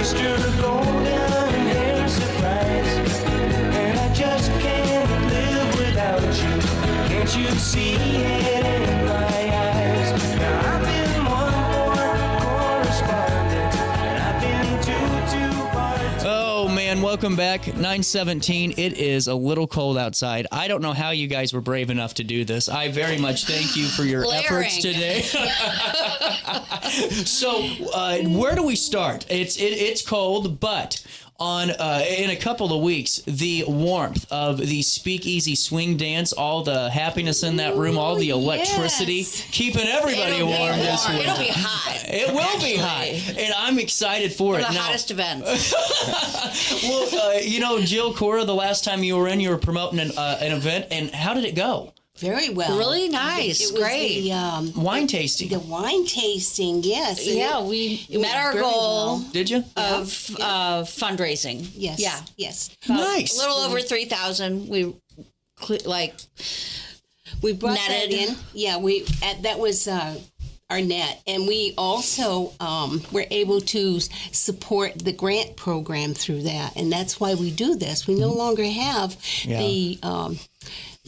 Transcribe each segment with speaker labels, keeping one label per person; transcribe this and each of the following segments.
Speaker 1: Mr. Golden Hair Surprise. And I just can't live without you. Can't you see it in my eyes? Now I've been one more correspondent, and I've been two parts.
Speaker 2: Oh, man, welcome back. 9:17. It is a little cold outside. I don't know how you guys were brave enough to do this. I very much thank you for your efforts today. So, where do we start? It's cold, but on in a couple of weeks, the warmth of the Speakeasy swing dance, all the happiness in that room, all the electricity, keeping everybody warm this winter.
Speaker 3: It'll be hot.
Speaker 2: It will be hot, and I'm excited for it.
Speaker 3: The hottest event.
Speaker 2: Well, Jill, Cora, the last time you were in, you were promoting an event, and how did it go?
Speaker 4: Very well.
Speaker 3: Really nice.
Speaker 4: It was
Speaker 3: Great.
Speaker 4: The,
Speaker 2: Wine tasting.
Speaker 4: The wine tasting, yes.
Speaker 3: Yeah, we met our goal
Speaker 2: Did you?
Speaker 3: of fundraising.
Speaker 4: Yes.
Speaker 3: Yeah.
Speaker 4: Yes.
Speaker 2: Nice.
Speaker 3: A little over 3,000. We
Speaker 4: brought
Speaker 3: netted.
Speaker 4: that in. Yeah, that was our net, and we also were able to support the grant program through that, and that's why we do this. We no longer have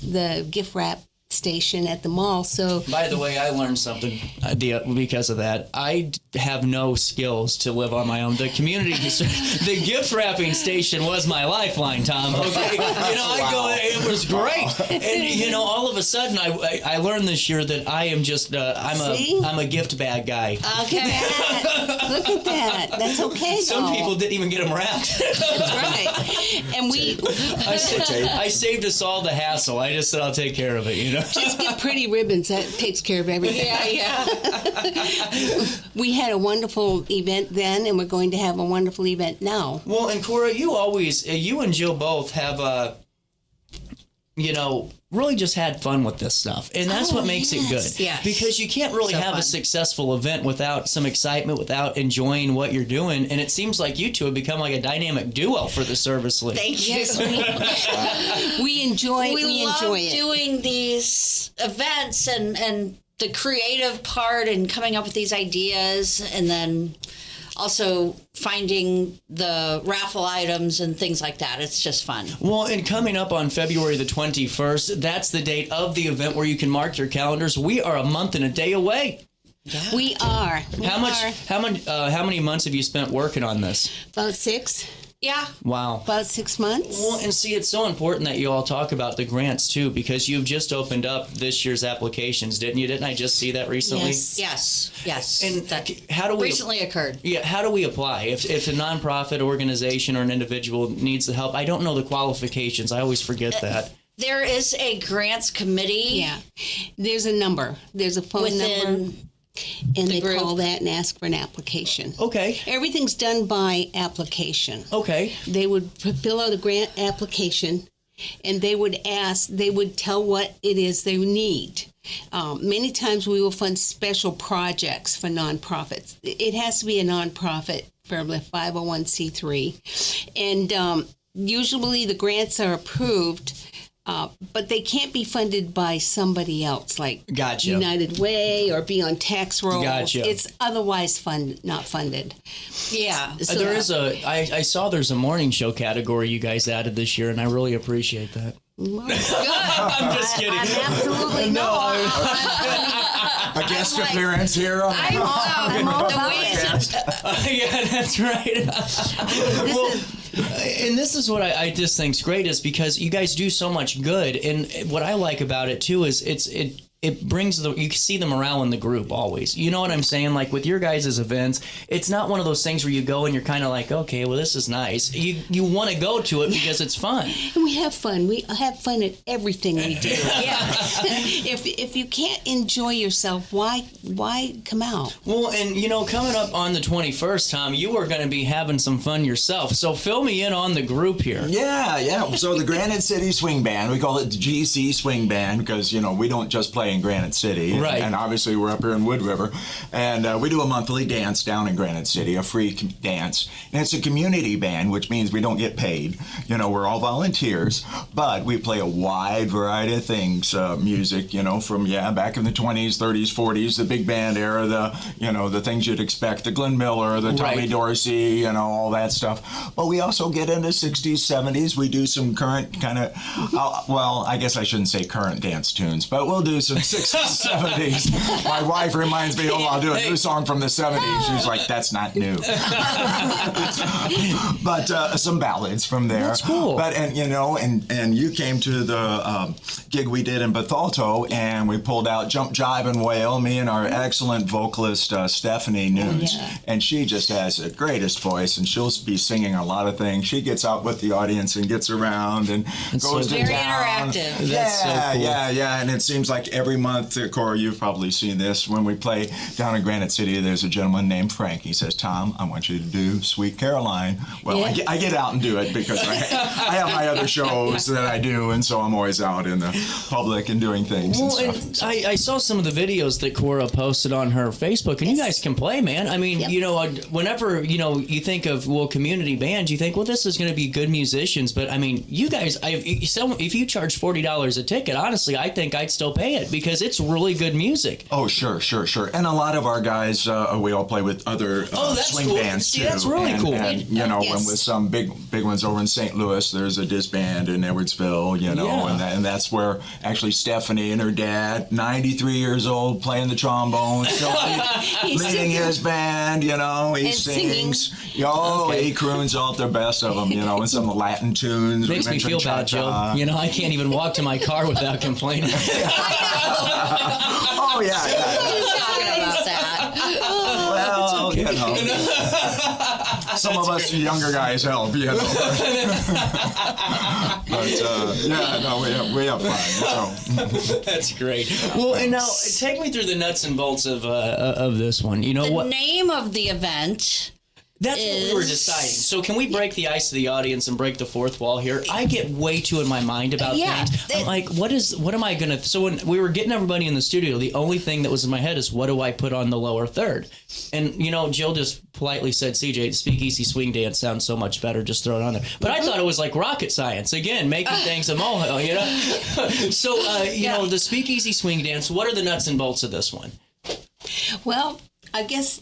Speaker 4: the gift wrap station at the mall. So,
Speaker 2: by the way, I learned something because of that. I have no skills to live on my own. The community, the gift wrapping station was my lifeline, Tom. Okay, it was great. And all of a sudden, I learned this year that I am just I'm a gift bag guy.
Speaker 3: Okay.
Speaker 4: Look at that. That's okay.
Speaker 2: Some people didn't even get them wrapped.
Speaker 4: That's right. And
Speaker 2: I saved us all the hassle. I just said I'll take care of it.
Speaker 4: Just get pretty ribbons. That takes care of everything.
Speaker 3: Yeah.
Speaker 4: We had a wonderful event then, and we're going to have a wonderful event now.
Speaker 2: Well, and Cora, you and Jill both have, really just had fun with this stuff. And that's what makes it good.
Speaker 3: Yes.
Speaker 2: Because you can't really have
Speaker 3: fun.
Speaker 2: a successful event without some excitement, without enjoying what you're doing. And it seems like you two have become like a dynamic duo for the Service League.
Speaker 3: Thank you.
Speaker 4: Yes, we enjoy it.
Speaker 3: Doing these events and the creative part and coming up with these ideas, and then also finding the raffle items and things like that. It's just fun.
Speaker 2: Well, and coming up on February the 21st, that's the date of the event where you can mark your calendars. We are a month and a day away.
Speaker 3: Yeah.
Speaker 4: We are.
Speaker 2: How many months have you spent working on this?
Speaker 4: About 6.
Speaker 3: Yeah.
Speaker 2: Wow.
Speaker 4: About 6 months.
Speaker 2: Well, and see, it's so important that you all talk about the grants, too, because you've just opened up this year's applications, didn't you? Didn't I just see that recently?
Speaker 3: Yes.
Speaker 2: And
Speaker 3: that
Speaker 2: how do we
Speaker 3: recently occurred.
Speaker 2: Yeah, how do we apply? If a nonprofit organization or an individual needs the help, I don't know the qualifications. I always forget that.
Speaker 3: There is a grants committee.
Speaker 4: Yeah. There's a number. There's a phone number. And they
Speaker 3: group.
Speaker 4: call that and ask for an application.
Speaker 2: Okay.
Speaker 4: Everything's done by application.
Speaker 2: Okay.
Speaker 4: They would fill out a grant application, and they would tell what it is they need. Many times we will fund special projects for nonprofits. It has to be a nonprofit, preferably 501c3. And usually the grants are approved, but they can't be funded by somebody else, like
Speaker 2: Gotcha.
Speaker 4: United Way or be on tax rolls.
Speaker 2: Gotcha.
Speaker 4: It's otherwise not funded.
Speaker 3: Yeah.
Speaker 4: So,
Speaker 2: There is I saw there's a morning show category you guys added this year, and I really appreciate that. I'm just kidding.
Speaker 4: I'm absolutely
Speaker 5: A guest appearance here.
Speaker 3: I'm all about it.
Speaker 2: Yeah, that's right. And this is what I just think's great is because you guys do so much good, and what I like about it too is it brings you can see the morale in the group always. You know what I'm saying? Like with your guys' events, it's not one of those things where you go and you're kind of like, okay, well, this is nice. You want to go to it because it's fun.
Speaker 4: And we have fun. We have fun at everything we do.
Speaker 3: Yeah.
Speaker 4: If you can't enjoy yourself, why come out?
Speaker 2: Well, and coming up on the 21st, Tom, you are going to be having some fun yourself. So fill me in on the group here.
Speaker 5: Yeah. So the Granite City Swing Band, we call it the GC Swing Band because we don't just play play in Granite City.
Speaker 2: Right.
Speaker 5: And obviously we're up here in Wood River. And we do a monthly dance down in Granite City, a free dance. And it's a community band, which means we don't get paid. You know, we're all volunteers, but we play a wide variety of things, music, you know, from, back in the 20s, 30s, 40s, the big band era, the things you'd expect, the Glenn Miller, the Tommy Dorsey, you know, all that stuff. But we also get into 60s, 70s. We do some current kind of, I guess I shouldn't say current dance tunes, but we'll do some 60s, 70s. My wife reminds me, I'll do a new song from the 70s. She's like, that's not new. But some ballads from there.
Speaker 2: That's cool.
Speaker 5: But, and you came to the gig we did in Bethalto, and we pulled out Jump, Jive, and Wail, me and our excellent vocalist, Stephanie Nunes. And she just has the greatest voice, and she'll be singing a lot of things. She gets out with the audience and gets around and goes to
Speaker 3: very
Speaker 5: town.
Speaker 3: interactive.
Speaker 2: That's so cool.
Speaker 5: Yeah. And it seems like every month, Cora, you've probably seen this, when we play down in Granite City, there's a gentleman named Frank. He says, Tom, I want you to do Sweet Caroline. Well, I get out and do it because I have my other shows that I do, and so I'm always out in the public and doing things and stuff.
Speaker 2: And I saw some of the videos that Cora posted on her Facebook, and you guys can play, man. I mean, whenever, you think of, community bands, you think, this is going to be good musicians. But, I mean, you guys, if you charge $40 a ticket, honestly, I think I'd still pay it because it's really good music.
Speaker 5: Oh, sure. And a lot of our guys, we all play with other swing bands, too.
Speaker 2: That's really cool.
Speaker 5: And, when with some big ones over in St. Louis, there's a disc band in Edwardsville, and that's where actually Stephanie and her dad, 93 years old, playing the trombone, still leading his band, he sings. He croons out the best of them, and some Latin tunes.
Speaker 2: Makes me feel bad, Jill. I can't even walk to my car without complaining.
Speaker 5: Oh, yeah.
Speaker 3: Talking about that.
Speaker 5: Well, some of us younger guys help, But, we have fun. So.
Speaker 2: That's great. Well, and now take me through the nuts and bolts of this one.
Speaker 3: The name of the event.
Speaker 2: That's what we were deciding. So can we break the ice to the audience and break the fourth wall here? I get way too in my mind about things. I'm like, what am I going to... So when we were getting everybody in the studio, the only thing that was in my head is, what do I put on the lower third? And, Jill just politely said, CJ, Speakeasy Swing Dance sounds so much better. Just throw it on there. But I thought it was like rocket science. Again, making things a molehill, So, the Speakeasy Swing Dance, what are the nuts and bolts of this one?
Speaker 4: Well, I guess...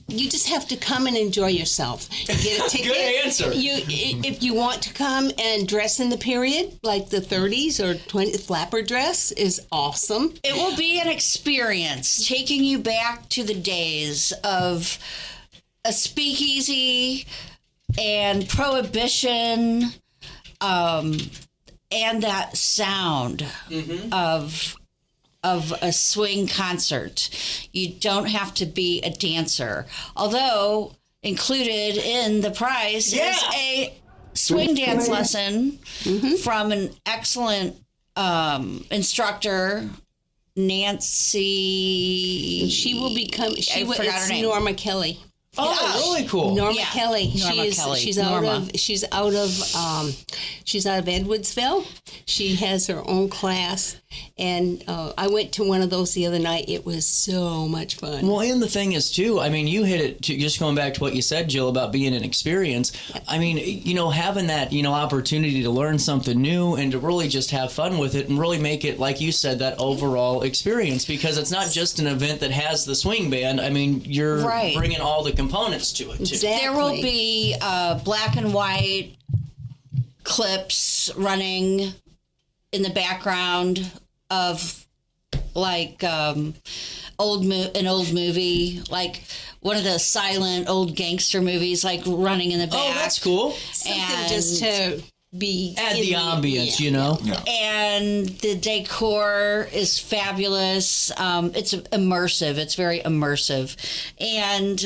Speaker 4: you just have to come and enjoy yourself. You get a ticket.
Speaker 2: Good answer.
Speaker 4: If you want to come and dress in the period, like the 30s or 20s, flapper dress is awesome.
Speaker 3: It will be an experience taking you back to the days of a speakeasy and prohibition, and that sound of a swing concert. You don't have to be a dancer. Although included in the price is a swing dance lesson from an excellent instructor, Nancy.
Speaker 4: She will become.
Speaker 3: forgot her name.
Speaker 4: Norma Kelly.
Speaker 2: Oh, really cool.
Speaker 4: Norma Kelly.
Speaker 3: Norma Kelly.
Speaker 4: She's out of Edwardsville. She has her own class, and I went to one of those the other night. It was so much fun.
Speaker 2: Well, and the thing is, too, I mean, you hit it, just going back to what you said, Jill, about being an experience. I mean, having that, opportunity to learn something new and to really just have fun with it and really make it, like you said, that overall experience, because it's not just an event that has the swing band. I mean, you're bringing all the components to it, too.
Speaker 4: Exactly.
Speaker 3: There will be black and white clips running in the background of like an old movie, like one of the silent old gangster movies, like running in the back.
Speaker 2: Oh, that's cool.
Speaker 4: Something just to be
Speaker 2: add the ambience,
Speaker 5: Yeah.
Speaker 3: And the decor is fabulous. It's immersive. It's very immersive, and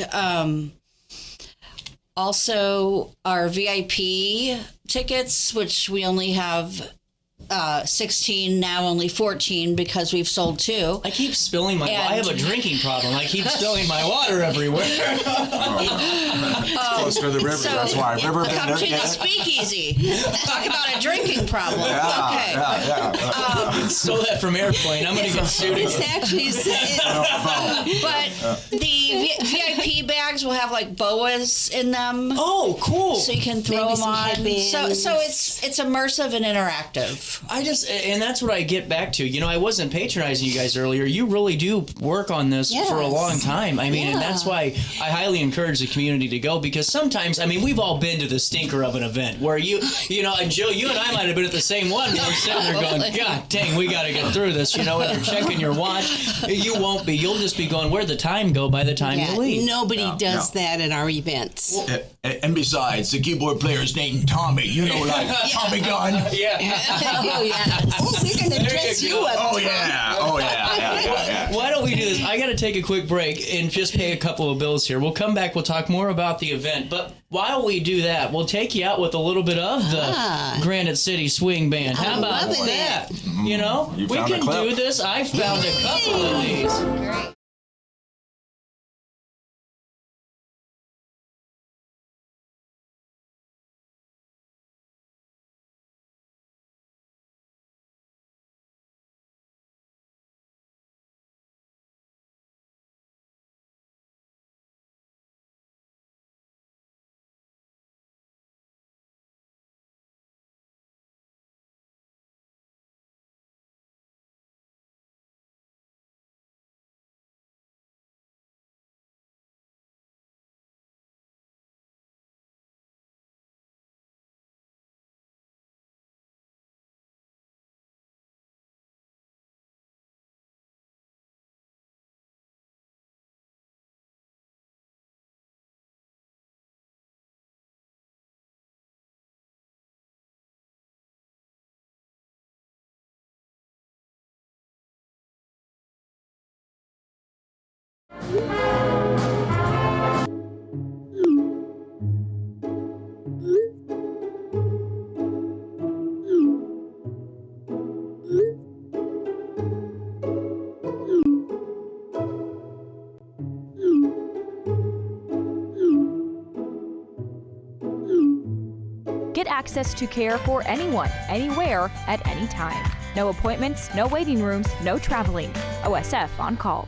Speaker 3: also our VIP tickets, which we only have 16, now only 14 because we've sold 2.
Speaker 2: I keep spilling my. I have a drinking problem. I keep spilling my water everywhere.
Speaker 5: Close to the river.
Speaker 3: So,
Speaker 5: That's why
Speaker 3: come
Speaker 5: RiverBender.
Speaker 3: to the Speakeasy. Talk about a drinking problem. Okay.
Speaker 5: Yeah.
Speaker 2: Stole that from Airplane. I'm going to get sued.
Speaker 4: It's actually,
Speaker 3: But the VIP bags will have like boas in them.
Speaker 2: Oh, cool.
Speaker 3: So you can throw
Speaker 4: Maybe
Speaker 3: them
Speaker 4: some
Speaker 3: on.
Speaker 4: headbands.
Speaker 3: So it's immersive and interactive.
Speaker 2: And that's what I get back to. I wasn't patronizing you guys earlier. You really do work on this for a
Speaker 4: Yes.
Speaker 2: long time. I mean, and that's why I highly encourage the community to go, because sometimes, we've all been to the stinker of an event where and Joe, you and I might have been at the same one. We're sitting there going, God dang, we got to get through this. And you're checking your watch. You won't be. You'll just be going, where'd the time go by the time you leave?
Speaker 4: nobody does that at our events.
Speaker 5: And besides, the keyboard player's named Tommy. Tommy Gunn.
Speaker 2: Yeah.
Speaker 4: Oh, yes. Oh, we're going to dress you up.
Speaker 5: Oh yeah.
Speaker 2: Why don't we do this? I got to take a quick break and just pay a couple of bills here. We'll come back. We'll talk more about the event. But while we do that, we'll take you out with a little bit of the Granite City Swing Band. How about
Speaker 4: loving
Speaker 2: that?
Speaker 5: You
Speaker 2: We
Speaker 5: found a
Speaker 2: can
Speaker 5: clip.
Speaker 2: do this. I found a couple of these.
Speaker 3: Great.
Speaker 6: Get access to care for anyone, anywhere, at any time. No appointments, no waiting rooms, no traveling. OSF on call.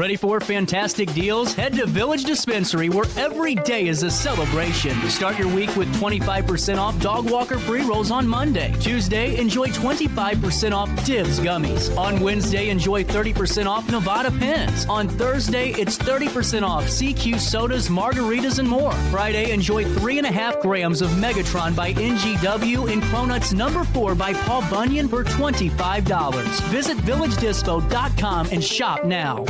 Speaker 7: Ready for fantastic deals? Head to Village Dispensary, where every day is a celebration. Start your week with 25% off Dog Walker pre-rolls on Monday. Tuesday, enjoy 25% off Divs gummies. On Wednesday, enjoy 30% off Nevada pens. On Thursday, it's 30% off CQ sodas, margaritas, and more. Friday, enjoy 3.5 grams of Megatron by NGW and Cronuts number 4 by Paul Bunyan for $25. Visit VillageDispo.com and shop now.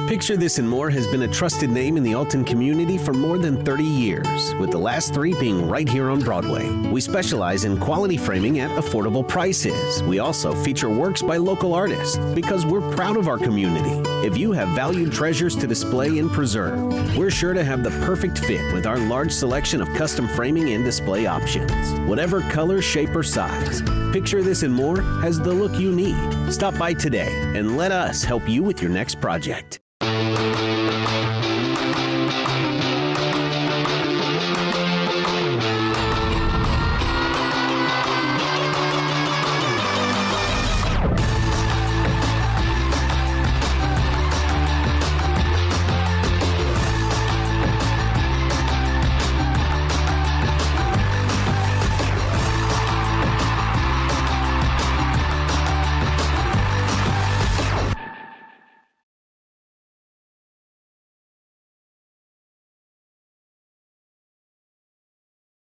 Speaker 8: Picture This and More has been a trusted name in the Alton community for more than 30 years, with the last 3 being right here on Broadway. We specialize in quality framing at affordable prices. We also feature works by local artists because we're proud of our community. If you have valued treasures to display and preserve, we're sure to have the perfect fit with our large selection of custom framing and display options. Whatever color, shape, or size, Picture This and More has the look you need. Stop by today and let us help you with your next project.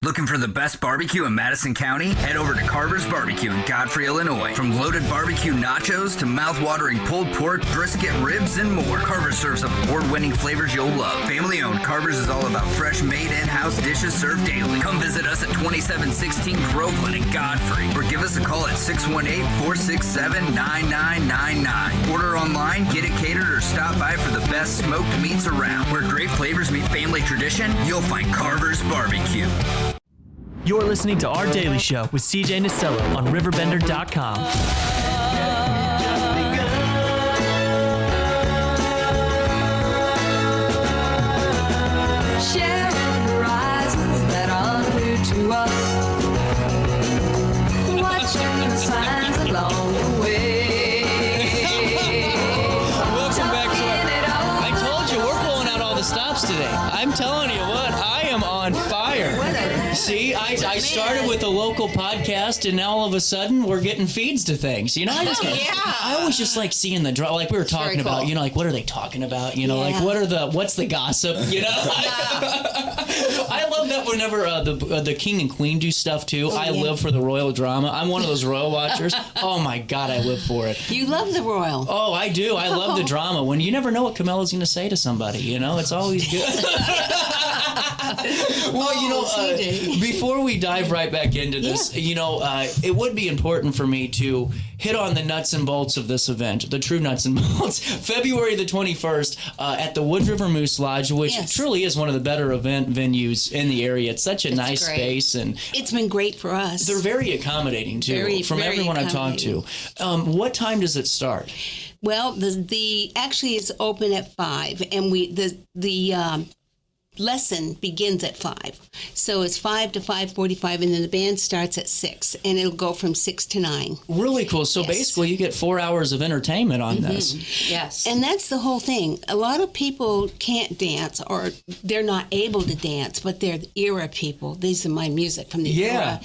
Speaker 9: Looking for the best barbecue in Madison County? Head over to Carver's Barbecue in Godfrey, Illinois. From loaded barbecue nachos to mouth-watering pulled pork, brisket, ribs, and more, Carver's serves up award-winning flavors you'll love. Family-owned, Carver's is all about fresh, made in-house dishes served daily. Come visit us at 2716 Groveland in Godfrey, or give us a call at 618-467-9999. Order online, get it catered, or stop by for the best smoked meats around. Where great flavors meet family tradition, you'll find Carver's Barbecue.
Speaker 7: You're listening to Our Daily Show with CJ Nasello on RiverBender.com.
Speaker 1: Sharing horizons that are new to us. Watching the signs along the way.
Speaker 2: Welcome back to I told you, we're pulling out all the stops today. I'm telling you what, I am on fire. See, I started with a local podcast, and now all of a sudden we're getting feeds to things. You know, I always just like seeing the draw, like we were talking about.
Speaker 3: cool.
Speaker 2: You know, like what are they talking about? You know, like what's the gossip? You know, I love that whenever the king and queen do stuff too. I live for the royal drama. I'm one of those royal watchers. Oh my God, I live for it.
Speaker 4: You love the royal.
Speaker 2: Oh, I do. I love the drama. When you never know what Camilla's going to say to somebody, you know, it's always good. Well, you know, before we dive right back into this, you know, it would be important for me to hit on the nuts and bolts of this event, the true nuts and bolts. February the 21st at the Wood River Moose Lodge, which truly is one of the better event venues in the area. It's such a nice space, and
Speaker 4: it's been great for us.
Speaker 2: They're very accommodating too, from everyone I've talked to. What time does it start?
Speaker 4: Well, the actually it's open at 5, and the lesson begins at 5. So it's 5 to 5:45, and then the band starts at 6, and it'll go from 6 to 9.
Speaker 2: Really cool. So basically you get 4 hours of entertainment on this.
Speaker 3: Yes.
Speaker 4: And that's the whole thing. A lot of people can't dance, or they're not able to dance, but they're the era people. These are my music from the era.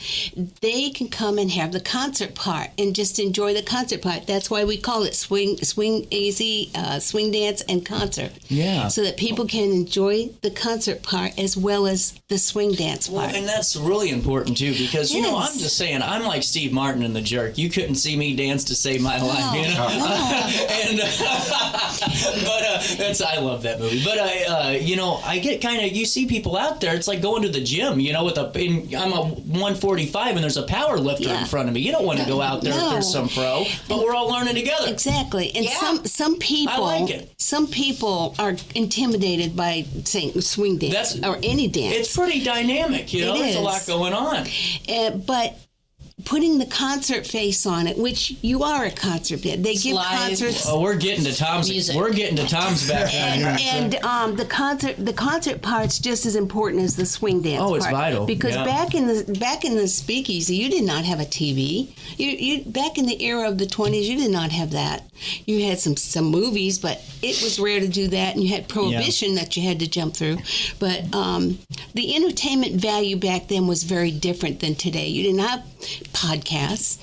Speaker 4: They can come and have the concert part and just enjoy the concert part. That's why we call it Speakeasy, swing dance and concert.
Speaker 2: Yeah.
Speaker 4: So that people can enjoy the concert part as well as the swing dance part.
Speaker 2: Well, and that's really important too, because you know, I'm just saying, I'm like Steve Martin in The Jerk. You couldn't see me dance to save my life, you know. And but I love that movie. But you know, I get kind of, you see people out there. It's like going to the gym, you know, I'm a 145 and there's a power lifter in front of me. You don't want to go out there if there's some pro, but we're all learning together.
Speaker 4: Exactly. And some people,
Speaker 2: I like it.
Speaker 4: Some people are intimidated by saying swing dance or any dance.
Speaker 2: It's pretty dynamic, you know. There's a lot going on.
Speaker 4: But putting the concert face on it, which you are a concert band. They give concerts.
Speaker 2: Oh, we're getting to Tom's music. We're getting to Tom's background here.
Speaker 4: And the concert part's just as important as the swing dance.
Speaker 2: Oh, it's vital.
Speaker 4: Because back in the Speakeasy, you did not have a TV. You back in the era of the 20s, you did not have that. You had some movies, but it was rare to do that, and you had Prohibition that you had to jump through. But the entertainment value back then was very different than today. You didn't have podcasts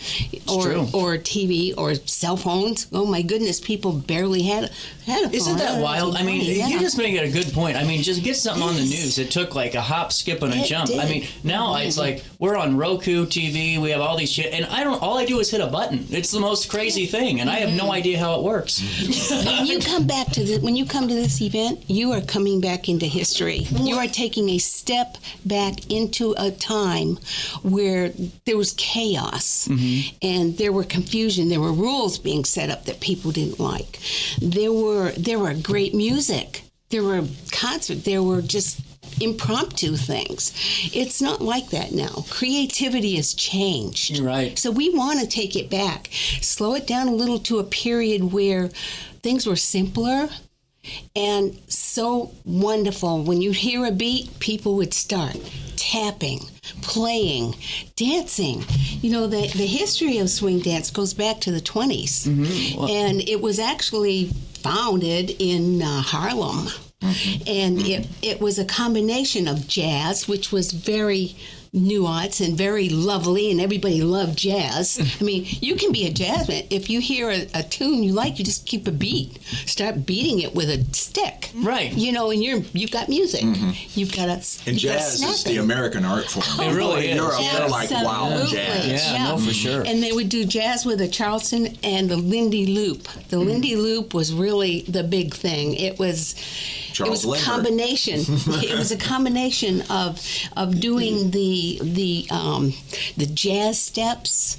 Speaker 4: or TV or cell phones. Oh my goodness, people barely had a phone.
Speaker 2: Isn't that wild? I mean, you just make it a good point. I mean, just get something on the news. It took like a hop, skip, and a jump. I mean, now it's like we're on Roku TV. We have all these shit, and all I do is hit a button. It's the most crazy thing, and I have no idea how it works.
Speaker 4: When you come to this event, you are coming back into history. You are taking a step back into a time where there was chaos and there were confusion. There were rules being set up that people didn't like. There were great music. There were concerts. There were just impromptu things. It's not like that now. Creativity has changed.
Speaker 2: Right.
Speaker 4: So we want to take it back, slow it down a little to a period where things were simpler and so wonderful. When you hear a beat, people would start tapping, playing, dancing. You know, the history of swing dance goes back to the 20s. And it was actually founded in Harlem. And it was a combination of jazz, which was very nuance and very lovely, and everybody loved jazz. I mean, you can be a jazzman. If you hear a tune you like, you just keep a beat. Start beating it with a stick.
Speaker 2: Right.
Speaker 4: You know, and you've got music. You've got a
Speaker 5: And jazz is the American art form.
Speaker 2: It really is.
Speaker 5: You're like, wow, jazz.
Speaker 2: Yeah, no, for sure.
Speaker 4: And they would do jazz with the Charleston and the Lindy Loop. The Lindy Loop was really the big thing. It was
Speaker 5: Charles
Speaker 4: a
Speaker 5: Lindbergh.
Speaker 4: combination. It was a combination of doing the jazz steps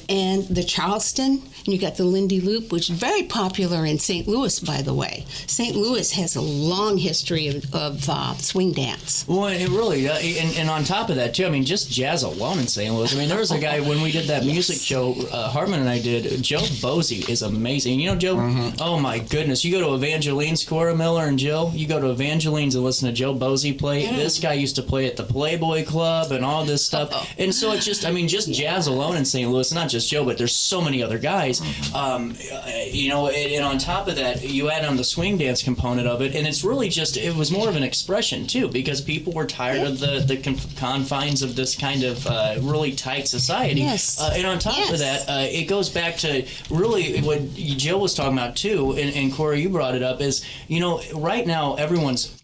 Speaker 4: and the Charleston. And you got the Lindy Loop, which is very popular in St. Louis, by the way. St. Louis has a long history of swing dance.
Speaker 2: Well, it really, and on top of that, too, I mean, just jazz alone in St. Louis. I mean, there was a guy, when we did that music show, Hartman and I did, Joe Bosey is amazing. You know, Joe, oh my goodness, you go to Evangeline's, Cora Miller and Jill, you go to Evangeline's and listen to Joe Bosey play. This guy used to play at the Playboy Club and all this stuff. And so it's just, I mean, just jazz alone in St. Louis, not just Joe, but there's so many other guys. You know, and on top of that, you add on the swing dance component of it, and it's really just, it was more of an expression, too, because people were tired of the confines of this kind of really tight society.
Speaker 4: Yes.
Speaker 2: And on top of that, it goes back to really what Jill was talking about, too, and Cora, you brought it up, is, you know, right now everyone's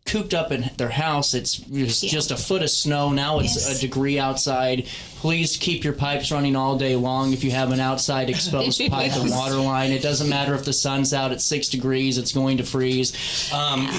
Speaker 2: cooped up in their house. It's just a foot of snow. Now it's a degree outside. Please keep your pipes running all day long. If you have an outside exposed pipe and water line, it doesn't matter if the sun's out at 6 degrees, it's going to freeze.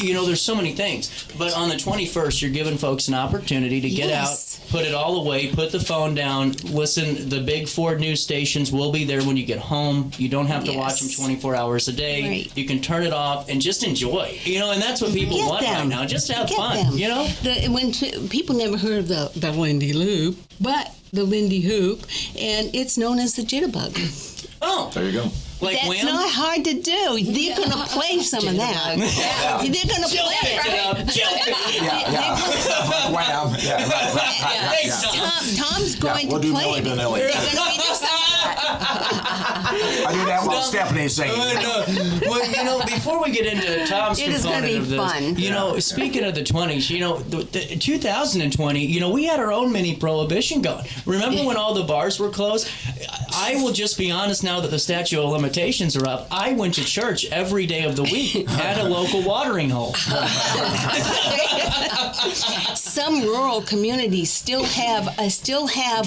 Speaker 2: You know, there's so many things. But on the 21st, you're giving folks an opportunity to get out, put it all away, put the phone down, listen. The big 4 news stations will be there when you get home. You don't have to watch them 24 hours a day.
Speaker 4: Right.
Speaker 2: You can turn it off and just enjoy. You know, and that's what people want right now. Just to have fun, you know?
Speaker 4: When people never heard of the Lindy Loop, but the Lindy Hoop, and it's known as the Jitterbug.
Speaker 2: Oh,
Speaker 5: there you go.
Speaker 2: Like
Speaker 4: That's
Speaker 2: Wham?
Speaker 4: not hard to do. They're going to play some of that. They're going to play it.
Speaker 5: Wow.
Speaker 4: Tom's going
Speaker 5: we'll
Speaker 4: to
Speaker 5: do
Speaker 4: play
Speaker 5: Milli
Speaker 4: it.
Speaker 5: Vanilli.
Speaker 4: They're going to be doing some of that.
Speaker 5: I do that while Stephanie's singing.
Speaker 2: Well, you know, before we get into Tom's
Speaker 4: It is gonna
Speaker 2: component
Speaker 4: be
Speaker 2: of this,
Speaker 4: fun.
Speaker 2: you know, speaking of the 20s, you know, the 2020, you know, we had our own mini prohibition going. Remember when all the bars were closed? I will just be honest now that the statute of limitations are up. I went to church every day of the week at a local watering hole.
Speaker 4: Some rural communities still have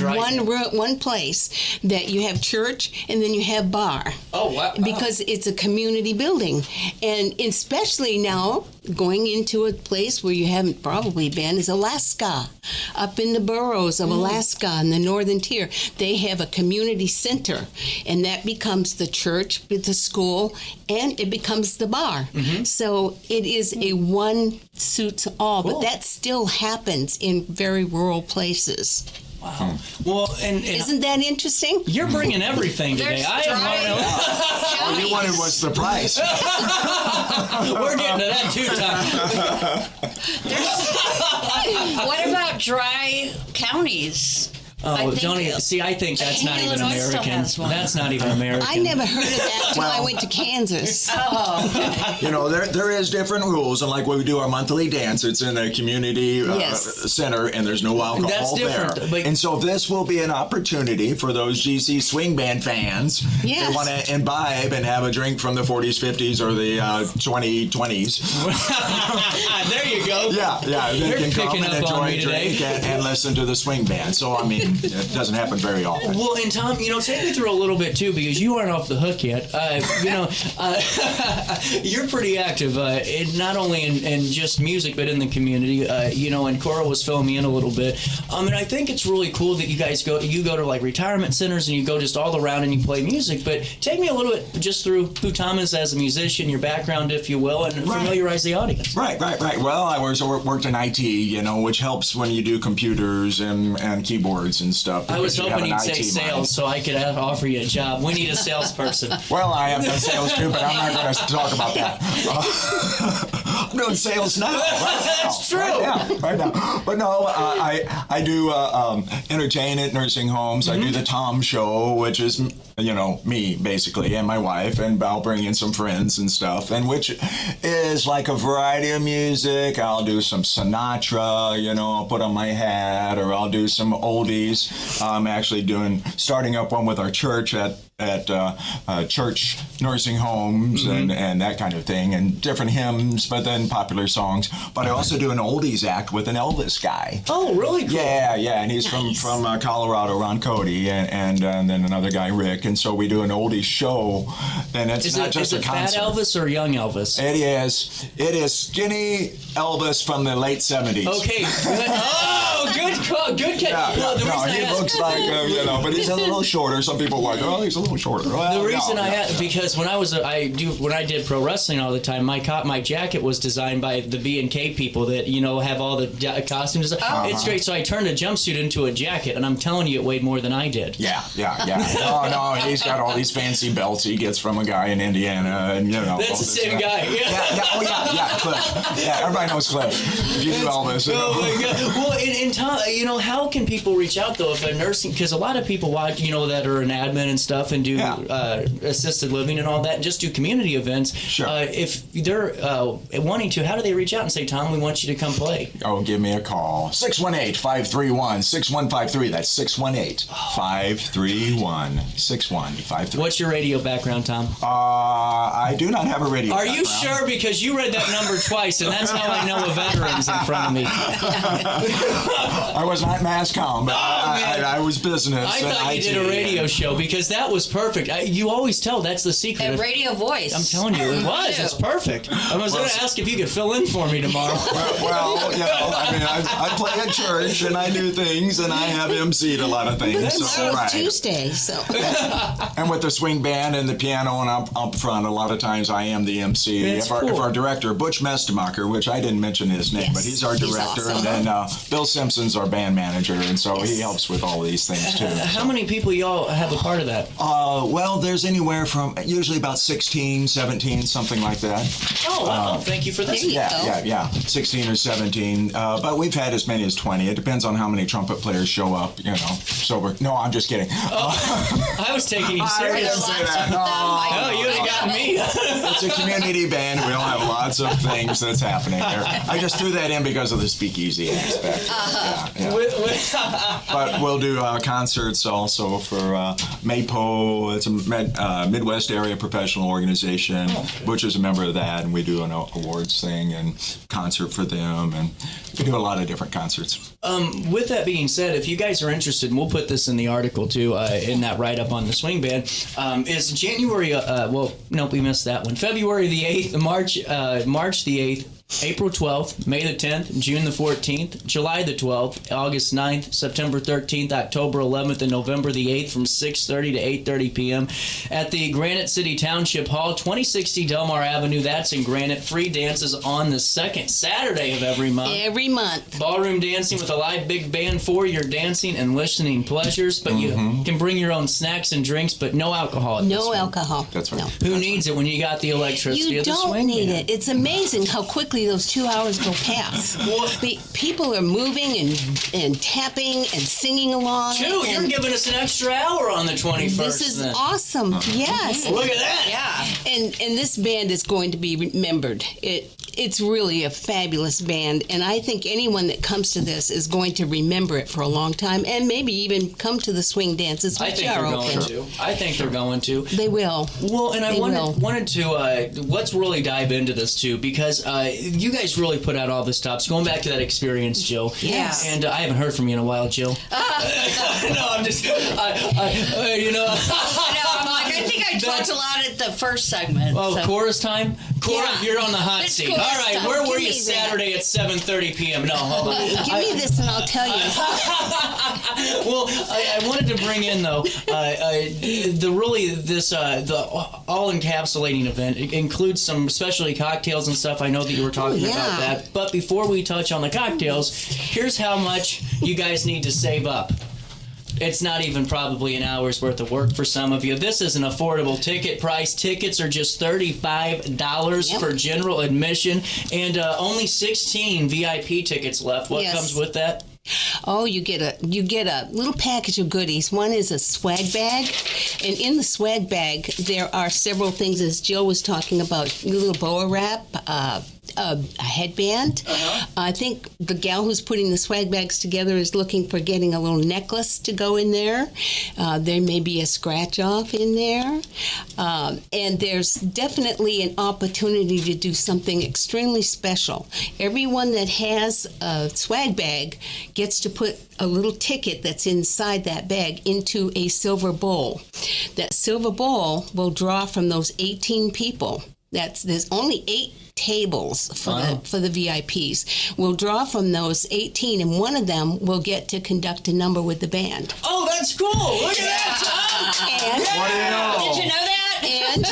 Speaker 4: one place that you have church and then you have bar.
Speaker 2: Oh, wow.
Speaker 4: Because it's a community building. And especially now, going into a place where you haven't probably been is Alaska. Up in the boroughs of Alaska in the northern tier, they have a community center, and that becomes the church, the school, and it becomes the bar. So it is a one suits all, but that still happens in very rural places.
Speaker 2: Wow. Well, and
Speaker 4: Isn't that interesting?
Speaker 2: you're bringing everything today.
Speaker 5: All you wanted was the price.
Speaker 2: We're getting to that too, Tom.
Speaker 3: What about dry counties?
Speaker 2: Oh, don't even see. I think that's not even
Speaker 3: Illinois still
Speaker 2: American.
Speaker 3: has one.
Speaker 2: That's not even American.
Speaker 4: I never heard of that until I went to Kansas.
Speaker 5: You know, there is different rules, and like when we do our monthly dance, it's in a community center, and there's no alcohol
Speaker 2: That's different,
Speaker 5: there.
Speaker 2: but-
Speaker 5: And so this will be an opportunity for those GC Swing Band fans
Speaker 4: Yes.
Speaker 5: that want to imbibe and have a drink from the 40s, 50s, or the 2020s.
Speaker 2: There you go.
Speaker 5: Yeah, they
Speaker 2: They're
Speaker 5: can come
Speaker 2: picking
Speaker 5: and
Speaker 2: up on
Speaker 5: enjoy
Speaker 2: me
Speaker 5: a drink
Speaker 2: today.
Speaker 5: and listen to the swing band. So, I mean, it doesn't happen very often.
Speaker 2: Well, and Tom, you know, take me through a little bit too, because you aren't off the hook yet. You know, you're pretty active, not only in just music, but in the community. You know, and Cora was filling me in a little bit. And I think it's really cool that you guys go to like retirement centers and you go just all around and you play music. But take me a little bit just through who Tom is as a musician, your background, if you will, and familiarize the audience.
Speaker 5: Right. Well, I worked in IT, you know, which helps when you do computers and keyboards meetings and stuff.
Speaker 2: I was
Speaker 5: because you have
Speaker 2: hoping
Speaker 5: an
Speaker 2: you'd say
Speaker 5: IT
Speaker 2: sales
Speaker 5: mind.
Speaker 2: so I could offer you a job. We need a salesperson.
Speaker 5: Well, I have done sales too, but I'm not going to talk about that. I'm doing sales now.
Speaker 2: That's true.
Speaker 5: Right now. But no, I do entertain at nursing homes. I do the Tom Show, which is, me basically, and my wife, and I'll bring in some friends and stuff, and which is like a variety of music. I'll do some Sinatra, I'll put on my hat, or I'll do some oldies. I'm actually starting up one with our church at church nursing homes and that kind of thing, and different hymns, but then popular songs. But I also do an oldies act with an Elvis guy.
Speaker 2: Oh, really cool.
Speaker 5: Yeah, and he's from Colorado, Ron Cody, and then another guy, Rick, and so we do an oldies show, and it's not just a concert.
Speaker 2: Is it Fat Elvis or Young Elvis?
Speaker 5: It is skinny Elvis from the late 70s.
Speaker 2: Okay, good. Oh, good catch.
Speaker 5: Yeah,
Speaker 2: Well, the
Speaker 5: no,
Speaker 2: reason I
Speaker 5: he
Speaker 2: asked-
Speaker 5: looks like, but he's a little shorter. Some people are like, oh, he's a little shorter. Well,
Speaker 2: The reason
Speaker 5: no,
Speaker 2: I asked, because when I did pro wrestling all the time, my jacket was designed by the B&K people that have all the costumes. It's great. So I turned a jumpsuit into a jacket, and I'm telling you, it weighed more than I did.
Speaker 5: Yeah. Oh no, he's got all these fancy belts he gets from a guy in Indiana, and
Speaker 2: That's the same guy.
Speaker 5: Yeah, Cliff. Yeah, everybody knows Cliff. If you do Elvis.
Speaker 2: Oh my God! Well, in Tom, how can people reach out though if a nursing? Because a lot of people watch, that are an admin and stuff and do assisted living and all that, and just do community events.
Speaker 5: Sure.
Speaker 2: If they're wanting to, how do they reach out and say, Tom, we want you to come play?
Speaker 5: Oh, give me a call. 618-531-6153. That's 618-531-6153.
Speaker 2: What's your radio background, Tom?
Speaker 5: I do not have a radio
Speaker 2: Are
Speaker 5: background.
Speaker 2: you sure? Because you read that number twice, and that's how I know a veteran's in front of me.
Speaker 5: I was not mass comm, but I was business.
Speaker 2: I thought you did a radio show because that was perfect. You always tell that's the secret.
Speaker 3: A radio voice.
Speaker 2: I'm telling you, it was. It's perfect. I was going to ask if you could fill in for me tomorrow.
Speaker 5: I play at church and I do things and I have MC'd a lot of things.
Speaker 4: Tomorrow's Tuesday, so.
Speaker 5: And with the swing band and the piano and up front, a lot of times I am the MC. If our director, Butch Mestemacher, which I didn't mention his name, but he's our director,
Speaker 4: awesome.
Speaker 5: and then Bill Simpson's our band manager, and so he helps with all these things too.
Speaker 2: How many people y'all have a part of that?
Speaker 5: Well, there's anywhere from usually about 16, 17, something like that.
Speaker 2: Oh, wow. Thank you for that.
Speaker 5: Yeah, 16 or 17. But we've had as many as 20. It depends on how many trumpet players show up, No, I'm just kidding.
Speaker 2: I was taking you serious. Oh, you would have got me.
Speaker 5: It's a community band. We all have lots of things that's happening there. I just threw that in because of the speakeasy aspect. But we'll do concerts also for MAPO. It's a Midwest area professional organization. Butch is a member of that, and we do an awards thing and concert for them, and we do a lot of different concerts.
Speaker 2: With that being said, if you guys are interested, and we'll put this in the article too, in that write-up on the swing band, is January, we missed that one. February the 8th, March the 8th, April 12th, May the 10th, June the 14th, July the 12th, August 9th, September 13th, October 11th, and November the 8th from 6:30 to 8:30 p.m. at the Granite City Township Hall, 2060 Delmar Avenue. That's in Granite. Free dances on the second Saturday of every month.
Speaker 4: Every month.
Speaker 2: Ballroom dancing with a live big band for your dancing and listening pleasures, but you can bring your own snacks and drinks, but no alcohol.
Speaker 4: No alcohol.
Speaker 5: That's right.
Speaker 4: No.
Speaker 2: Who needs it when you got the electricity
Speaker 4: You
Speaker 2: of the
Speaker 4: don't
Speaker 2: swing
Speaker 4: need
Speaker 2: band?
Speaker 4: it. It's amazing how quickly those 2 hours go past. People are moving and tapping and singing along.
Speaker 2: You're giving us an extra hour on the 21st.
Speaker 4: This is
Speaker 2: then.
Speaker 4: awesome. Yes.
Speaker 2: Look at that.
Speaker 3: Yeah.
Speaker 4: And this band is going to be remembered. It's really a fabulous band, and I think anyone that comes to this is going to remember it for a long time, and maybe even come to the swing dances,
Speaker 2: I
Speaker 4: which
Speaker 2: think
Speaker 4: are
Speaker 2: they're
Speaker 4: open.
Speaker 2: going to. I think they're going to.
Speaker 4: They will.
Speaker 2: Well, and I
Speaker 4: They will.
Speaker 2: wanted to let's really dive into this too, because you guys really put out all this stuff. So going back to that experience, Jill.
Speaker 4: Yes.
Speaker 2: And I haven't heard from you in a while, Jill. No, I'm just,
Speaker 3: I'm like, I think I talked a lot at the first segment.
Speaker 2: Oh,
Speaker 3: so.
Speaker 2: Cora's time? Cora,
Speaker 3: Yeah.
Speaker 2: you're on the hot
Speaker 3: It's
Speaker 2: seat.
Speaker 3: Cora's
Speaker 2: All right,
Speaker 3: time.
Speaker 2: where were
Speaker 4: Give
Speaker 2: you
Speaker 4: me that.
Speaker 2: Saturday at 7:30 p.m.? No, hold on.
Speaker 4: Give me this and I'll tell you.
Speaker 2: Well, I wanted to bring in though the all-encapsulating event. It includes some specialty cocktails and stuff. I know that you were talking about that. But before we touch on the cocktails, here's how much you guys need to save up. It's not even probably an hour's worth of work for some of you. This is an affordable ticket price. Tickets are just $35 for general admission, and only 16 VIP tickets left. What comes with that?
Speaker 4: Oh, you get a little package of goodies. One is a swag bag, and in the swag bag there are several things, as Jill was talking about: a little boa wrap, a headband. I think the gal who's putting the swag bags together is looking for getting a little necklace to go in there. There may be a scratch off in there, and there's definitely an opportunity to do something extremely special. Everyone that has a swag bag gets to put a little ticket that's inside that bag into a silver bowl. That silver bowl will draw from those 18 people. There's only 8 tables for the VIPs. We'll draw from those 18, and one of them will get to conduct a number with the band.
Speaker 2: Oh, that's cool! Look at that, Tom!
Speaker 4: And
Speaker 5: What do you know?
Speaker 3: Did you know that?
Speaker 4: And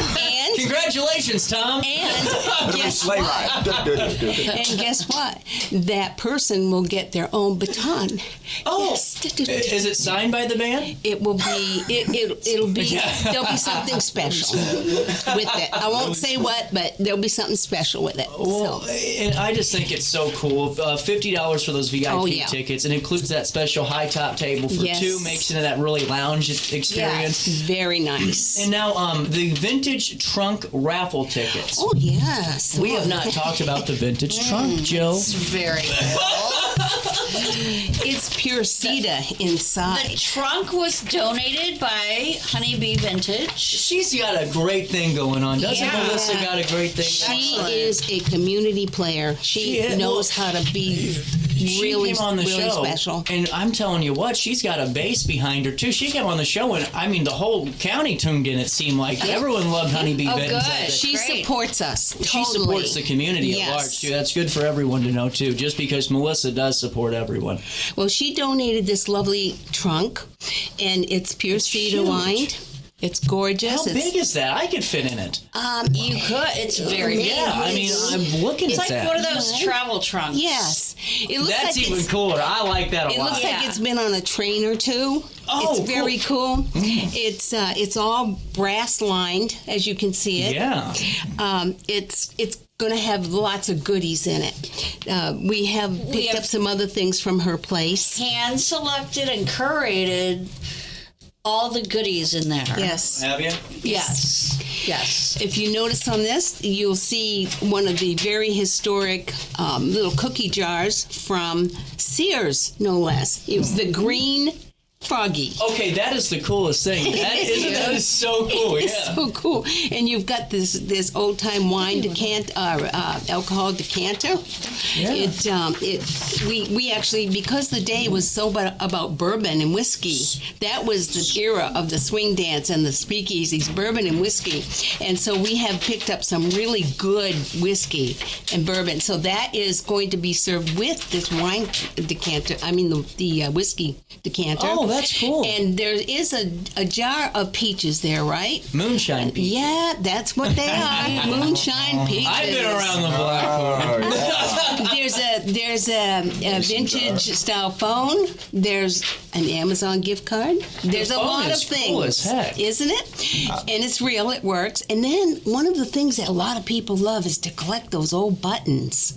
Speaker 2: Congratulations, Tom!
Speaker 4: And guess
Speaker 5: Sleigh
Speaker 4: what?
Speaker 5: ride.
Speaker 4: And guess what? That person will get their own baton.
Speaker 2: Oh,
Speaker 4: Yes.
Speaker 2: is it signed by the band?
Speaker 4: It will be. It'll be. There'll be something special with it. I won't say what, but there'll be something special with it.
Speaker 2: Well, and I just think it's so cool. $50 for those VIP tickets, and includes that special high top table for two, makes it that really lounge experience.
Speaker 4: Yes, very nice.
Speaker 2: And now the vintage trunk raffle tickets.
Speaker 4: Oh yes,
Speaker 2: We have not talked about the vintage trunk, Jill.
Speaker 3: It's very cool.
Speaker 4: It's pure cedar inside.
Speaker 3: The trunk was donated by Honeybee Vintage.
Speaker 2: She's got a great thing going on, doesn't
Speaker 3: Yeah.
Speaker 2: Melissa? Got a great thing.
Speaker 4: She is a community player. She
Speaker 2: is.
Speaker 4: knows how to be really,
Speaker 2: came on the
Speaker 4: really
Speaker 2: show,
Speaker 4: special.
Speaker 2: and I'm telling you what, she's got a bass behind her too. She came on the show, and I mean, the whole county tuned in. It seemed like everyone loved Honeybee Vintage.
Speaker 3: good.
Speaker 4: She
Speaker 3: Great.
Speaker 4: supports us.
Speaker 2: She
Speaker 4: totally.
Speaker 2: supports the community at
Speaker 4: Yes.
Speaker 2: large too. That's good for everyone to know too. Just because Melissa does support everyone.
Speaker 4: Well, she donated this lovely trunk, and it's pure cedar
Speaker 2: huge.
Speaker 4: lined. It's gorgeous.
Speaker 2: How big is that? I could fit in it.
Speaker 3: You could. It's very big.
Speaker 2: Yeah, I mean, I'm looking
Speaker 3: It's
Speaker 2: at
Speaker 3: like
Speaker 2: that.
Speaker 3: one of those travel trunks.
Speaker 4: Yes. It looks
Speaker 2: That's
Speaker 4: like
Speaker 2: even
Speaker 4: it's,
Speaker 2: cooler. I like that a
Speaker 4: It
Speaker 2: lot.
Speaker 4: looks like it's been on a train or two.
Speaker 2: Oh,
Speaker 4: it's very cool. It's all brass lined, as you can see it.
Speaker 2: Yeah.
Speaker 4: It's going to have lots of goodies in it. We have picked up some other things from her place.
Speaker 3: Hand selected and curated all the goodies in there.
Speaker 4: Yes.
Speaker 2: Have you?
Speaker 3: Yes. Yes.
Speaker 4: If you notice on this, you'll see one of the very historic little cookie jars from Sears, no less. It was the green Froggy.
Speaker 2: Okay, that is the coolest thing. That is so cool. Yeah.
Speaker 4: It's so cool. And you've got this old time wine alcohol decanter.
Speaker 2: Yeah.
Speaker 4: We actually, because the day was so about bourbon and whiskey, that was the era of the swing dance and the speakeasies, bourbon and whiskey. And so we have picked up some really good whiskey and bourbon. So that is going to be served with this wine decanter. I mean the whiskey decanter.
Speaker 2: Oh, that's cool.
Speaker 4: And there is a jar of peaches there, right?
Speaker 2: Moonshine peach.
Speaker 4: Yeah, that's what they are. Moonshine peaches.
Speaker 2: I've been around the block.
Speaker 4: There's a vintage style phone. There's an Amazon gift card. There's a
Speaker 2: phone
Speaker 4: lot of
Speaker 2: is
Speaker 4: things,
Speaker 2: cool as heck.
Speaker 4: isn't it? And it's real. It works. And then one of the things that a lot of people love is to collect those old buttons.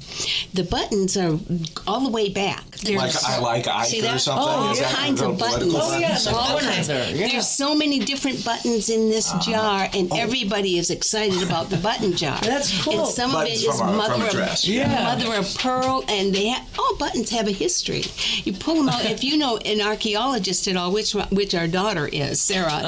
Speaker 4: The buttons are all the way back.
Speaker 5: Like I like Ike
Speaker 3: See
Speaker 5: or
Speaker 3: that?
Speaker 5: something.
Speaker 4: Oh,
Speaker 5: Is that
Speaker 4: kinds
Speaker 5: the
Speaker 4: of buttons.
Speaker 5: political
Speaker 2: Oh, yeah,
Speaker 5: buttons?
Speaker 2: the corners are. Yeah.
Speaker 4: There's so many different buttons in this jar, and everybody is excited about the button jar.
Speaker 2: That's cool.
Speaker 4: And some
Speaker 5: Buttons
Speaker 4: of it is
Speaker 5: from a
Speaker 4: mother
Speaker 5: dress.
Speaker 4: mother of pearl, and they all buttons have a history. You pull them out. If you know an archaeologist at all, which our daughter is, Sarah,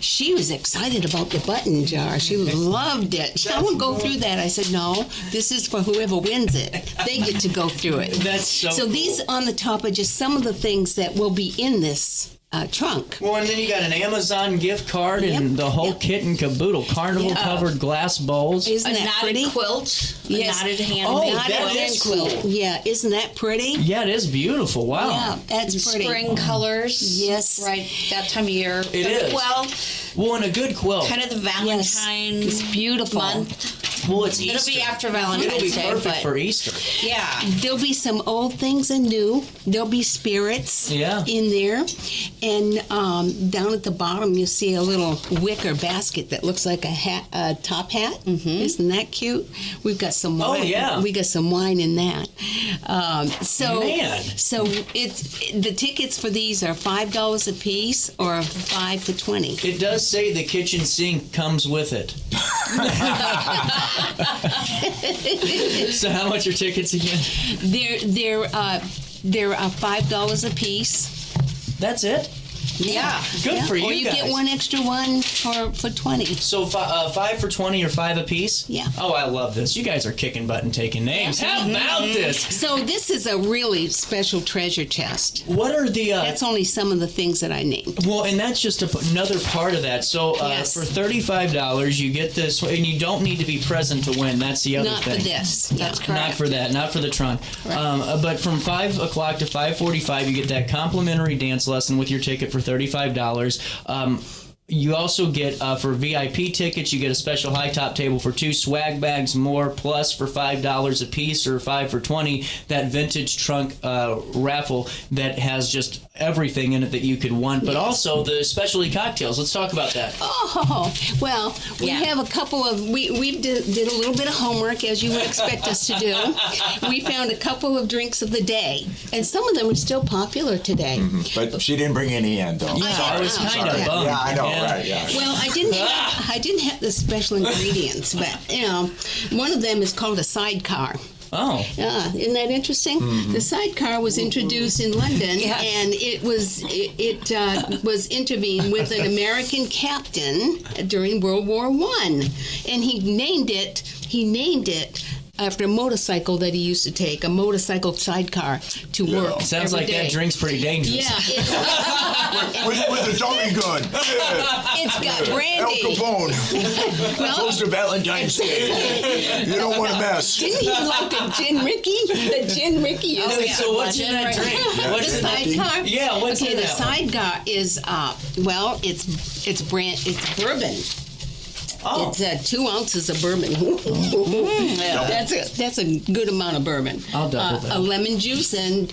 Speaker 4: she was excited about the button jar. She loved it. I won't go through that. I said, no, this is for whoever wins it. They get to go through it.
Speaker 2: That's so
Speaker 4: So
Speaker 2: cool.
Speaker 4: these on the top are just some of the things that will be in this trunk.
Speaker 2: Well, and then you got an Amazon gift card and
Speaker 4: Yep.
Speaker 2: the whole kit and caboodle. Carnival covered glass bowls.
Speaker 4: Isn't
Speaker 3: A
Speaker 4: that
Speaker 3: knotted
Speaker 4: pretty?
Speaker 3: quilt.
Speaker 4: Yes.
Speaker 3: knotted hand.
Speaker 2: Oh,
Speaker 4: Knotted
Speaker 2: that
Speaker 4: hand
Speaker 2: is
Speaker 4: quilt.
Speaker 2: cool.
Speaker 4: Yeah, isn't that pretty?
Speaker 2: Yeah, it is beautiful. Wow.
Speaker 4: Yeah, that's pretty.
Speaker 3: Spring colors.
Speaker 4: Yes.
Speaker 3: Right, that time of year.
Speaker 2: It is.
Speaker 3: Well,
Speaker 2: and a good quilt.
Speaker 3: kind of the Valentine
Speaker 4: It's beautiful.
Speaker 3: month.
Speaker 2: Well, it's
Speaker 3: It'll
Speaker 2: Easter.
Speaker 3: be after
Speaker 2: It'll be
Speaker 3: Valentine's Day,
Speaker 2: perfect
Speaker 3: but
Speaker 2: for Easter.
Speaker 3: yeah.
Speaker 4: There'll be some old things and new. There'll be spirits
Speaker 2: Yeah.
Speaker 4: in there. And down at the bottom, you'll see a little wicker basket that looks like a top hat. Mm-hmm. Isn't that cute? We've got some wine.
Speaker 2: Oh, yeah.
Speaker 4: We got some wine in that. So it's the tickets for these are $5 a piece or $5 for $20.
Speaker 2: It does say the kitchen sink comes with it. So how much are tickets again?
Speaker 4: They're $5 a piece.
Speaker 2: That's it?
Speaker 3: Yeah.
Speaker 2: Good for you
Speaker 4: Or you
Speaker 2: guys.
Speaker 4: get one extra one for 20.
Speaker 2: So 5 for 20 or 5 a piece?
Speaker 4: Yeah.
Speaker 2: Oh, I love this. You guys are kicking butt and taking names. How about this?
Speaker 4: So this is a really special treasure chest.
Speaker 2: What are the...
Speaker 4: That's only some of the things that I named.
Speaker 2: Well, and that's just another part of that. So
Speaker 4: Yes.
Speaker 2: for $35, you get this, and you don't need to be present to win. That's the other
Speaker 4: Not
Speaker 2: thing.
Speaker 4: for this. That's
Speaker 3: correct.
Speaker 2: Not for that. Not for the trunk. But from 5 o'clock to 5:45, you get that complimentary dance lesson with your ticket for $35. You also get, for VIP tickets, you get a special high top table for 2, swag bags more, plus for $5 a piece or 5 for 20, that vintage trunk raffle that has just everything in it that you could want, but also the specialty cocktails. Let's talk about that.
Speaker 4: Oh, well, we
Speaker 3: Yeah.
Speaker 4: have a couple of, we did a little bit of homework, as you would expect us to do. We found a couple of drinks of the day, and some of them are still popular today.
Speaker 5: But she didn't bring any in, though.
Speaker 2: Yeah, I was kind of bummed.
Speaker 5: Yeah, I know, right, yeah.
Speaker 4: Well, I didn't have the special ingredients, but, one of them is called a sidecar.
Speaker 2: Oh.
Speaker 4: Yeah, isn't that interesting? The sidecar was introduced in London,
Speaker 3: Yes.
Speaker 4: and it was intervened with an American captain during World War I, and he named it after a motorcycle that he used to take, a motorcycle sidecar to work.
Speaker 2: Sounds
Speaker 4: every
Speaker 2: like
Speaker 4: day.
Speaker 2: that drink's pretty dangerous.
Speaker 4: Yeah,
Speaker 5: With the Tommy gun.
Speaker 4: it's got
Speaker 5: El
Speaker 4: brandy.
Speaker 5: Capone.
Speaker 4: Well,
Speaker 5: Close to Valentine's Day. You don't want to mess.
Speaker 4: didn't he like the gin Ricky? The gin Ricky is
Speaker 3: Oh, yeah.
Speaker 2: So what's in that drink? What's
Speaker 4: the
Speaker 2: in that?
Speaker 4: sidecar?
Speaker 2: Yeah, what's
Speaker 4: okay,
Speaker 2: in
Speaker 4: the
Speaker 2: that one?
Speaker 4: sidecar is it's bourbon.
Speaker 2: Oh.
Speaker 4: It's 2 ounces of bourbon. That's a good amount of bourbon.
Speaker 2: I'll double that.
Speaker 4: A lemon juice and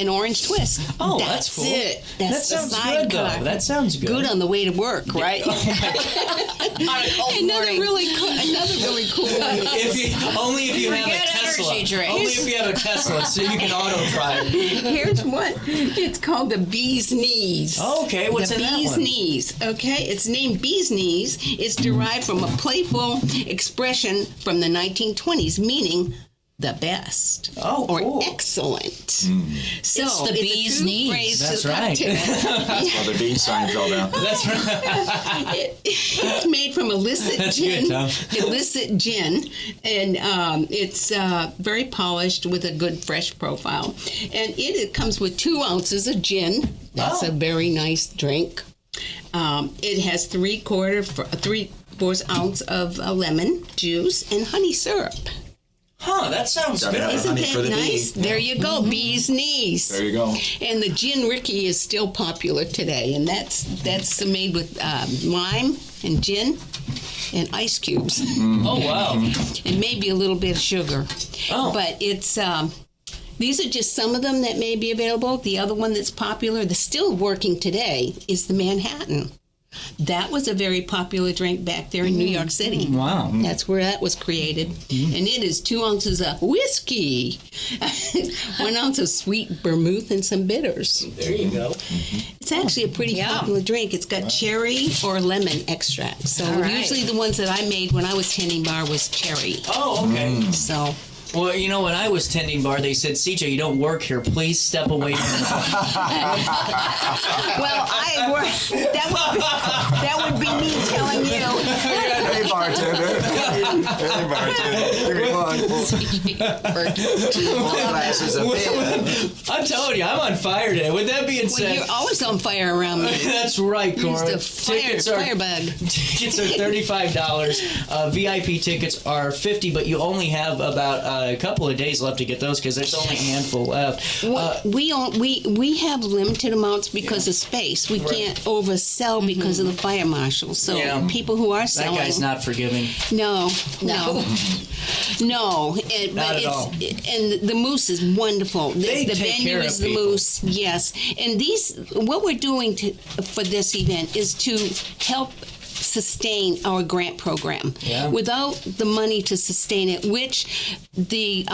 Speaker 4: an orange twist.
Speaker 2: Oh, that's cool.
Speaker 4: It.
Speaker 2: That
Speaker 4: That's the
Speaker 2: sounds good, though.
Speaker 4: sidecar.
Speaker 2: That sounds good.
Speaker 4: Good on the way to work, right?
Speaker 3: On a cold
Speaker 4: another
Speaker 3: morning.
Speaker 4: really cool one.
Speaker 2: Only if you have a
Speaker 3: Forget
Speaker 2: Tesla.
Speaker 3: energy drinks.
Speaker 2: Only if you have a Tesla, so you can auto drive.
Speaker 4: Here's one. It's called the bee's knees.
Speaker 2: Oh, okay, what's
Speaker 4: the
Speaker 2: in that
Speaker 4: bee's
Speaker 2: one?
Speaker 4: knees. Okay, it's named bee's knees. It's derived from a playful expression from the 1920s, meaning the best
Speaker 2: Oh,
Speaker 4: or
Speaker 2: cool.
Speaker 4: excellent. So
Speaker 3: It's the bee's
Speaker 4: a true
Speaker 3: knees.
Speaker 4: phrase
Speaker 2: That's
Speaker 4: to
Speaker 2: right.
Speaker 5: Well, the bean sign fell down.
Speaker 2: That's right.
Speaker 4: It's made from illicit
Speaker 2: That's
Speaker 4: gin.
Speaker 2: good, Tom.
Speaker 4: Illicit gin, and it's very polished with a good fresh profile. And it comes with 2 ounces of gin. That's a very nice drink. It has 3/4 ounce of lemon juice and honey syrup.
Speaker 2: Huh, that sounds
Speaker 5: Gotta
Speaker 2: good.
Speaker 5: have
Speaker 4: Isn't
Speaker 5: honey
Speaker 4: that
Speaker 5: for the
Speaker 4: nice?
Speaker 5: bee.
Speaker 4: There you go, bee's knees.
Speaker 5: There you go.
Speaker 4: And the gin Ricky is still popular today, and that's made with lime and gin and ice cubes,
Speaker 2: Oh, wow.
Speaker 4: and maybe a little bit of sugar.
Speaker 2: Oh.
Speaker 4: But it's these are just some of them that may be available. The other one that's popular, that's still working today, is the Manhattan. That was a very popular drink back there in New York City.
Speaker 2: Wow.
Speaker 4: That's where that was created. And it is 2 ounces of whiskey, 1 ounce of sweet vermouth, and some bitters.
Speaker 2: There you go.
Speaker 4: It's actually a pretty popular drink. It's got cherry or lemon extract. So
Speaker 3: All right.
Speaker 4: usually the ones that I made when I was tending bar was cherry.
Speaker 2: Oh, okay.
Speaker 4: So
Speaker 2: Well, you know, when I was tending bar, they said, CJ, you don't work here. Please step away from the bar.
Speaker 4: Well, that would be me telling you.
Speaker 5: Hey, bartender. Hey, bartender. Come on. Glasses of beer.
Speaker 2: I'm telling you, I'm on fire today. With that being
Speaker 4: Well,
Speaker 2: said...
Speaker 4: you're always on fire around me.
Speaker 2: That's right, Cora.
Speaker 4: He's the firebug.
Speaker 2: Tickets are $35. VIP tickets are $50, but you only have about a couple of days left to get those because there's only a handful left.
Speaker 4: We have limited amounts because of space. We can't oversell because of the fire marshal. So people who are selling,
Speaker 2: that guy's not forgiving.
Speaker 4: No.
Speaker 2: Not at all.
Speaker 4: And the Moose is wonderful.
Speaker 2: They
Speaker 4: the
Speaker 2: take
Speaker 4: venue
Speaker 2: care
Speaker 4: is
Speaker 2: of
Speaker 4: the
Speaker 2: people.
Speaker 4: Moose. Yes, and what we're doing for this event is to help sustain our grant program.
Speaker 2: Yeah.
Speaker 4: Without the money to sustain it, which the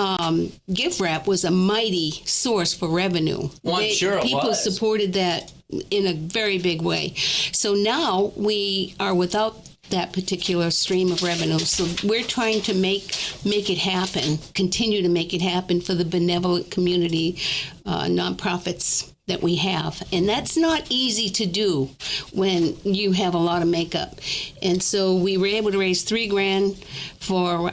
Speaker 4: gift wrap was a mighty source for revenue.
Speaker 2: Well, I'm sure it
Speaker 4: people
Speaker 2: was.
Speaker 4: supported that in a very big way. So now we are without that particular stream of revenue. So we're trying to make it happen, continue to make it happen for the benevolent community nonprofits that we have. And that's not easy to do when you have a lot of makeup. And so we were able to raise $3,000 for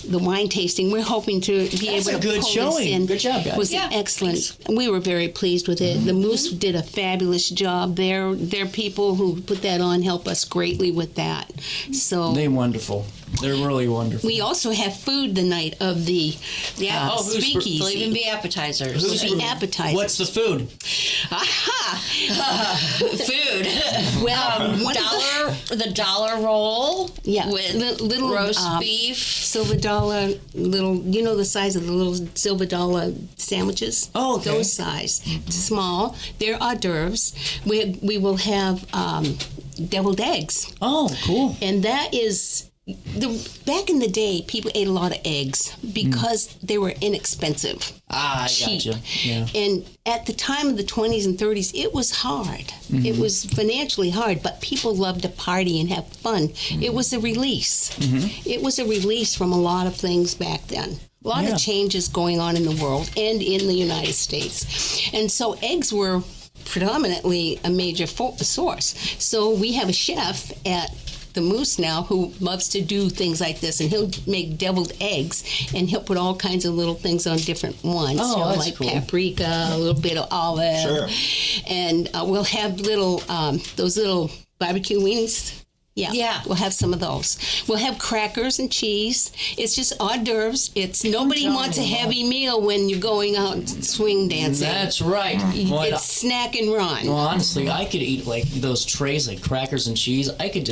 Speaker 4: the wine tasting. We're hoping to be able to
Speaker 2: a good
Speaker 4: pull
Speaker 2: showing.
Speaker 4: this in.
Speaker 2: Good job, guys.
Speaker 4: It was excellent. We were very pleased with it. The Moose did a fabulous job. Their people who put that on help us greatly with that. So
Speaker 2: They're wonderful. They're really wonderful.
Speaker 4: we also have food the night of the Speakeasy.
Speaker 3: There'll even be appetizers.
Speaker 4: There'll be appetizers.
Speaker 2: What's the food?
Speaker 3: Food.
Speaker 4: Well,
Speaker 3: the dollar roll.
Speaker 4: Yeah,
Speaker 3: with
Speaker 4: little
Speaker 3: roast beef.
Speaker 4: silver dollar, little. You know the size of the little silver dollar sandwiches.
Speaker 2: Oh, okay.
Speaker 4: Those size, small. They're hors d'oeuvres. We will have deviled eggs,
Speaker 2: Oh, cool.
Speaker 4: and that is. Back in the day, people ate a lot of eggs because they were inexpensive,
Speaker 2: I
Speaker 4: cheap.
Speaker 2: gotcha. Yeah.
Speaker 4: And at the time of the 20s and 30s, it was hard. It was financially hard, but people loved to party and have fun. It was a release. It was a release from a lot of things back then. A lot of changes going on in the world and in the United States. And so eggs were predominantly a major source. So we have a chef at the Moose now who loves to do things like this, and he'll make deviled eggs and he'll put all kinds of little things on different ones.
Speaker 2: Oh, that's
Speaker 4: like
Speaker 2: cool.
Speaker 4: Paprika, a little bit of olive.
Speaker 5: Sure.
Speaker 4: And we'll have those little barbecue weenies. Yeah, we'll have some of those. We'll have crackers and cheese. It's just hors d'oeuvres. Nobody wants a heavy meal when you're going out swing dancing.
Speaker 2: That's right. Well,
Speaker 4: It's snack and run.
Speaker 2: well, honestly, I could eat like those trays, like crackers and cheese. I could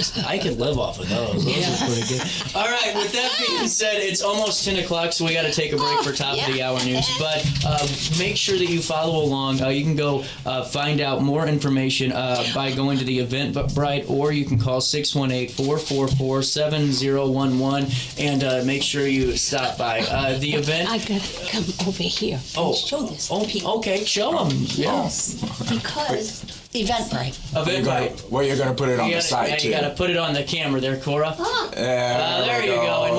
Speaker 2: live off of those. Those are pretty good. All right. With that being said, it's almost 10 o'clock, so we got to take a break for top of the hour news. But make sure that you follow along. You can go find out more information by going to the Eventbrite, or you can call 618-444-7011 and make sure you stop by the event.
Speaker 4: I gotta come over here and show this to people.
Speaker 2: Okay, show them.
Speaker 4: Yes, because
Speaker 3: Eventbrite.
Speaker 2: Eventbrite.
Speaker 5: Well, you're going to put it on the site, too.
Speaker 2: You got to put it on the camera there, Cora.
Speaker 5: There
Speaker 2: you go. And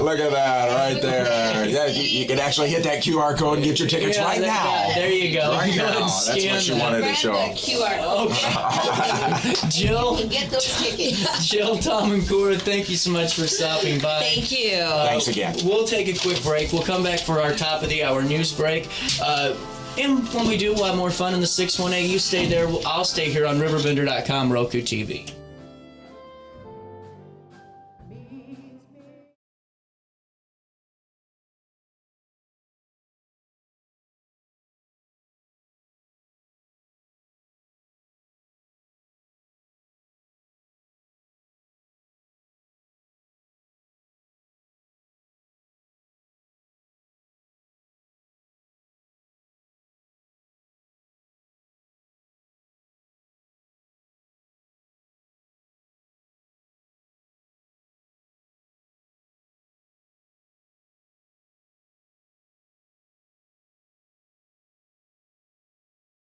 Speaker 5: Look at that right there. Yeah, you can actually hit that QR code and get your tickets right now.
Speaker 2: There you go.
Speaker 5: Right
Speaker 2: Go ahead
Speaker 5: now.
Speaker 2: and
Speaker 5: That's
Speaker 2: scan
Speaker 5: what you
Speaker 2: that.
Speaker 5: wanted to show.
Speaker 4: QR code.
Speaker 2: Jill,
Speaker 4: and get those tickets.
Speaker 2: Jill, Tom, and Cora, thank you so much for stopping by.
Speaker 3: Thank you.
Speaker 5: Thanks again.
Speaker 2: We'll take a quick break. We'll come back for our top of the hour news break. And when we do, we'll have more fun in the 618. You stay there. I'll stay here on RiverBender.com, Roku TV.